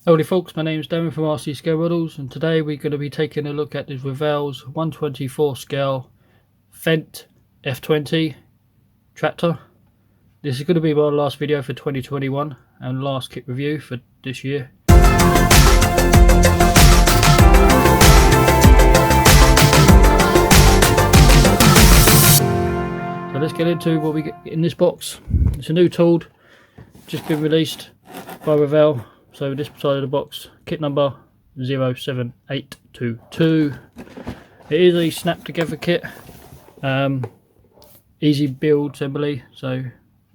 Howdy folks, my name is Darren from RC Scale Models, and today we're going to be taking a look at this Revell's 1/24 scale Fendt F20 tractor. This is going to be my last video for 2021 and last kit review for this year. So let's get into what we get in this box. It's a new tool, just been released by Revell. So this side of the box, kit number 07822. It is a snap together kit, easy build assembly. So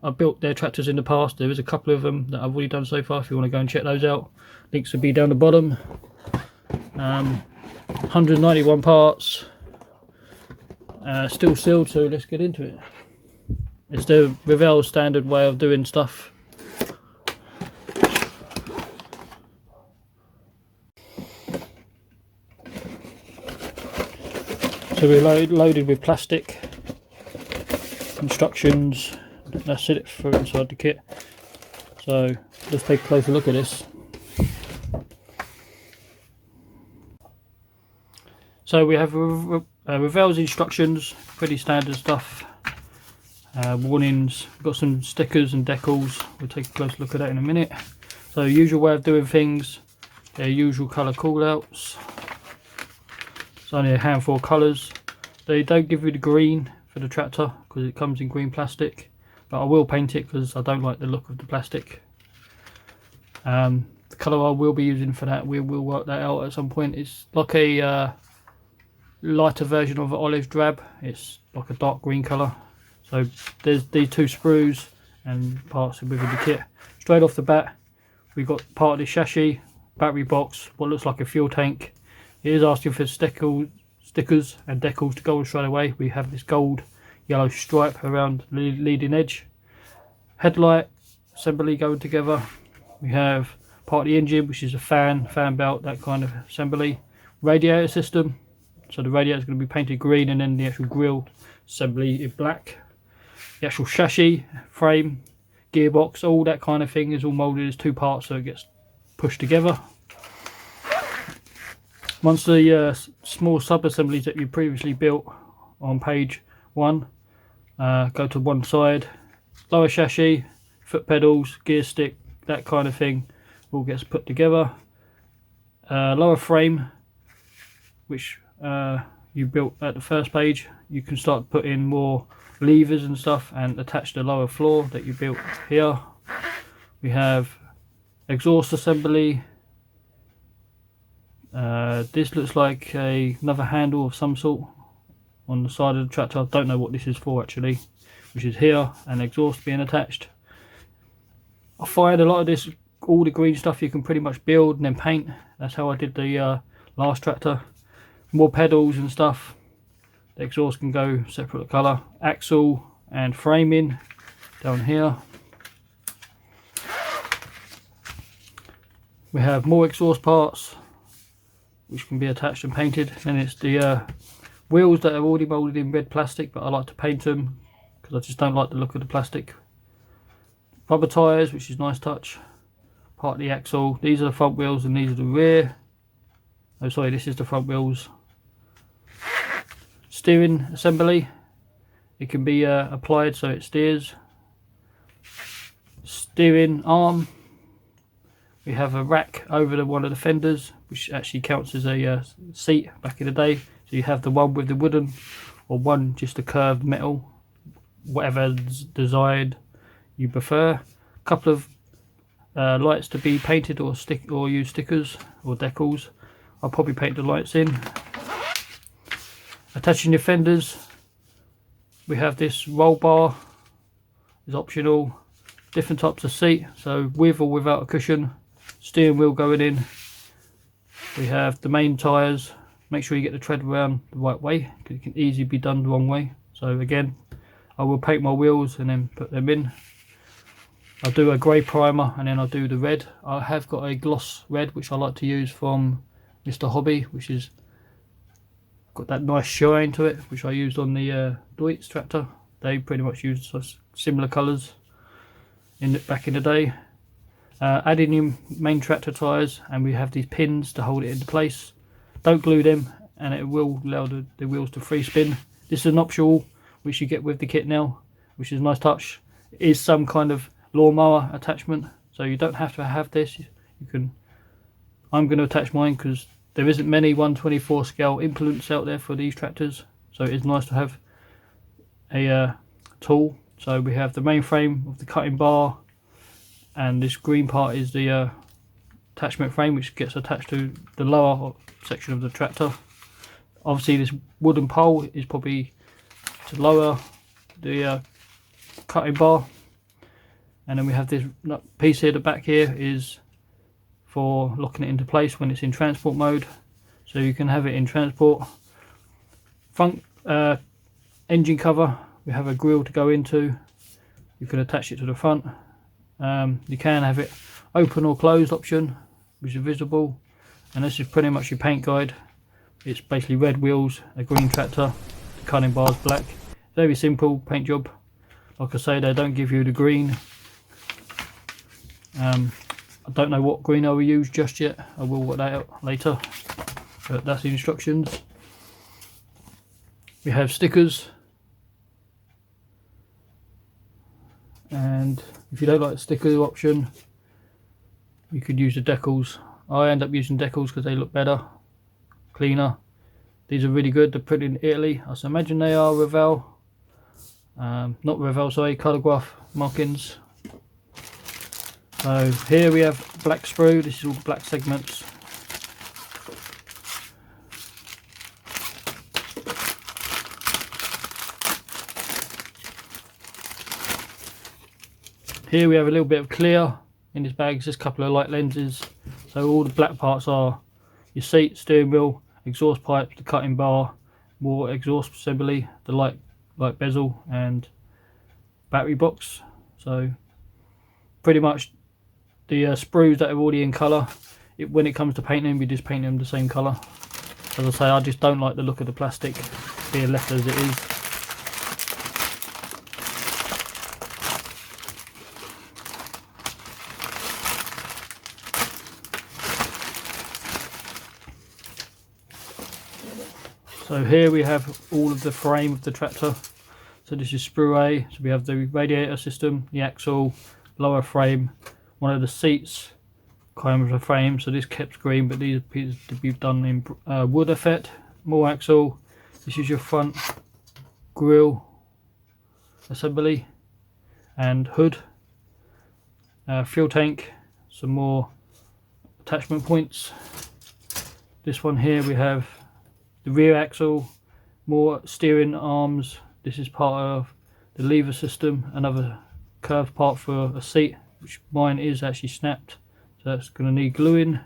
I've built their tractors in the past. There is a couple of them that I've already done so far if you want to go and check those out. Links will be down the bottom. 191 parts, still sealed, so let's get into it. It's the Revell standard way of doing stuff. So we're loaded with plastic, instructions, that's it for inside the kit. So let's take a closer look at this. So we have Revell's instructions, pretty standard stuff. Warnings, we've got some stickers and decals, we'll take a closer look at that in a minute. So usual way of doing things, their usual colour callouts. It's only a handful of colours. They don't give you the green for the tractor because it comes in green plastic, but I will paint it because I don't like the look of the plastic. The colour I will be using for that, we will work that out at some point. It's like a lighter version of an olive drab. It's like a dark green colour. So there's these two sprues and parts within the kit. Straight off the bat, we've got part of the chassis, battery box, what looks like a fuel tank. It is asking for stickers and decals to go on straight away. We have this gold yellow stripe around the leading edge. Headlight assembly going together. We have part of the engine, which is a fan belt, that kind of assembly. Radiator system, so the radiator is going to be painted green, and then the actual grille assembly in black. The actual chassis, frame, gearbox, all that kind of thing is all moulded as two parts, so it gets pushed together. Once the small sub-assemblies that you previously built on page 1 go to one side, lower chassis, foot pedals, gear stick, that kind of thing all gets put together. Lower frame, which you built at the first page, you can start putting more levers and stuff and attach the lower floor that you built here. We have exhaust assembly. This looks like another handle of some sort on the side of the tractor. I don't know what this is for actually, which is here, and exhaust being attached. I find a lot of this, all the green stuff you can pretty much build and then paint. That's how I did the last tractor. More pedals and stuff. The exhaust can go separate colour. Axle and framing down here. We have more exhaust parts which can be attached and painted, and it's the wheels that are already moulded in red plastic, but I like to paint them because I just don't like the look of the plastic. Rubber tyres, which is nice touch. Part of the axle. These are the front wheels and these are the rear. Oh sorry, this is the front wheels. Steering assembly, it can be applied so it steers. Steering arm. We have a rack over one of the fenders, which actually counts as a seat back in the day. So you have the one with the wooden, or one just a curved metal, whatever's desired you prefer. A couple of lights to be painted or use stickers or decals. I'll probably paint the lights in. Attaching your fenders, we have this roll bar, is optional. Different types of seat, so with or without a cushion. Steering wheel going in. We have the main tyres. Make sure you get the tread around the right way, because it can easily be done the wrong way. So again, I will paint my wheels and then put them in. I'll do a grey primer and then I'll do the red. I have got a gloss red which I like to use from Mr. Hobby, which is got that nice shine to it, which I used on the Deutz tractor. They pretty much used similar colours back in the day. Add in your main tractor tyres, and we have these pins to hold it into place. Don't glue them, and it will allow the wheels to free spin. This is an optional which you get with the kit now, which is a nice touch. It is some kind of lawnmower attachment, so you don't have to have this. You can. I'm going to attach mine because there isn't many 1/24 scale implements out there for these tractors, so it is nice to have a tool. So we have the main frame of the cutting bar, and this green part is the attachment frame, which gets attached to the lower section of the tractor. Obviously this wooden pole is probably to lower the cutting bar, and then we have this piece here. The back here is for locking it into place when it's in transport mode, so you can have it in transport. Front engine cover, we have a grille to go into. You can attach it to the front. You can have it open or closed option, which is visible, and this is pretty much your paint guide. It's basically red wheels, a green tractor, the cutting bar's black. Very simple paint job. Like I say, they don't give you the green. I don't know what green I will use just yet. I will work that out later, but that's the instructions. We have stickers, and if you don't like the sticker option, you could use the decals. I end up using decals because they look better, cleaner. These are really good. They're put in Italy. I imagine they are Revell. Not Revell, sorry, Colourgraph markings. So here we have black sprue. This is all the black segments. Here we have a little bit of clear in this bag. Just a couple of light lenses. So all the black parts are your seat, steering wheel, exhaust pipes, the cutting bar, more exhaust assembly, the light bezel, and battery box. So pretty much the sprues that are already in colour, when it comes to painting, we just paint them the same colour. As I say, I just don't like the look of the plastic being left as it is. So here we have all of the frame of the tractor. So this is sprue A. So we have the radiator system, the axle, lower frame, one of the seats, kind of the frame. So this kept green, but these pieces to be done in wood effect. More axle. This is your front grille assembly and hood. Fuel tank. Some more attachment points. This one here we have the rear axle, more steering arms. This is part of the lever system, another curved part for a seat, which mine is actually snapped, so that's going to need gluing.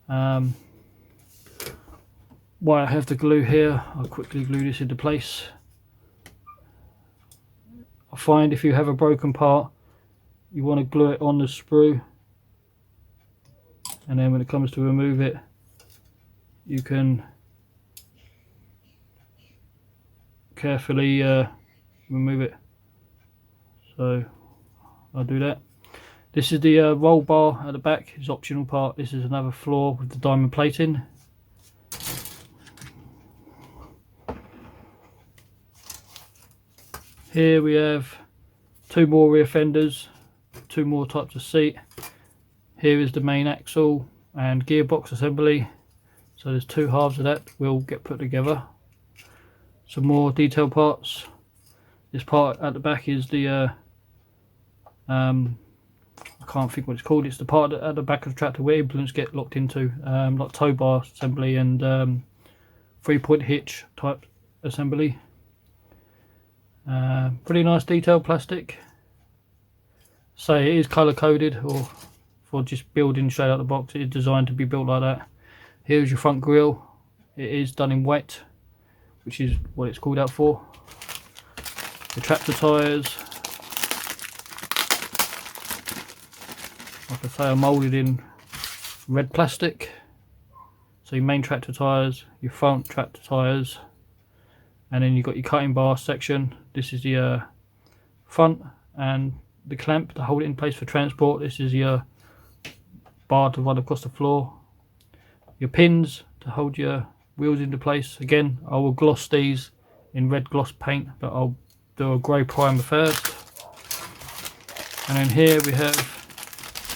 While I have the glue here, I'll quickly glue this into place. I find if you have a broken part, you want to glue it on the sprue, and then when it comes to remove it, you can carefully remove it. So I'll do that. This is the roll bar at the back. It's optional part. This is another floor with the diamond plating. Here we have two more rear fenders, two more types of seat. Here is the main axle and gearbox assembly. So there's two halves of that will get put together. Some more detail parts. This part at the back is the I can't think what it's called. It's the part at the back of the tractor where implements get locked into, like tow bar assembly and 3-point hitch type assembly. Pretty nice detailed plastic. So it is colour coded, or for just building straight out the box. It is designed to be built like that. Here's your front grille. It is done in white, which is what it's called out for. The tractor tyres, like I say, are moulded in red plastic. So your main tractor tyres, your front tractor tyres, and then you've got your cutting bar section. This is the front, and the clamp to hold it in place for transport. This is your bar to run across the floor. Your pins to hold your wheels into place. Again, I will gloss these in red gloss paint, but I'll do a grey primer first. And then here we have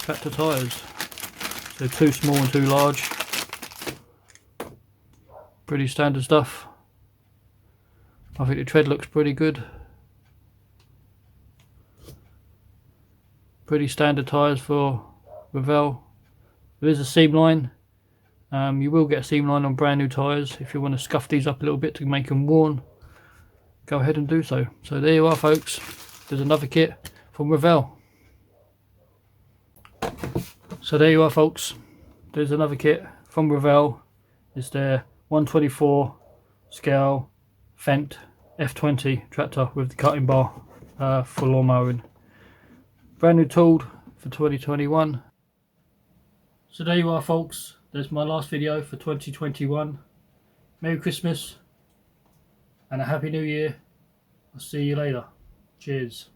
tractor tyres. So 2 small and 2 large. Pretty standard stuff. I think the tread looks pretty good. Pretty standard tyres for Revell. There is a seam line. You will get a seam line on brand new tyres. If you want to scuff these up a little bit to make them worn, go ahead and do so. So there you are, folks. There's another kit from Revell. So there you are, folks. There's another kit from Revell. It's their 1/24 scale Fendt F20 tractor with the cutting bar for lawn mowing. Brand new tooled for 2021. So there you are, folks. There's my last video for 2021. Merry Christmas and a Happy New Year. I'll see you later. Cheers.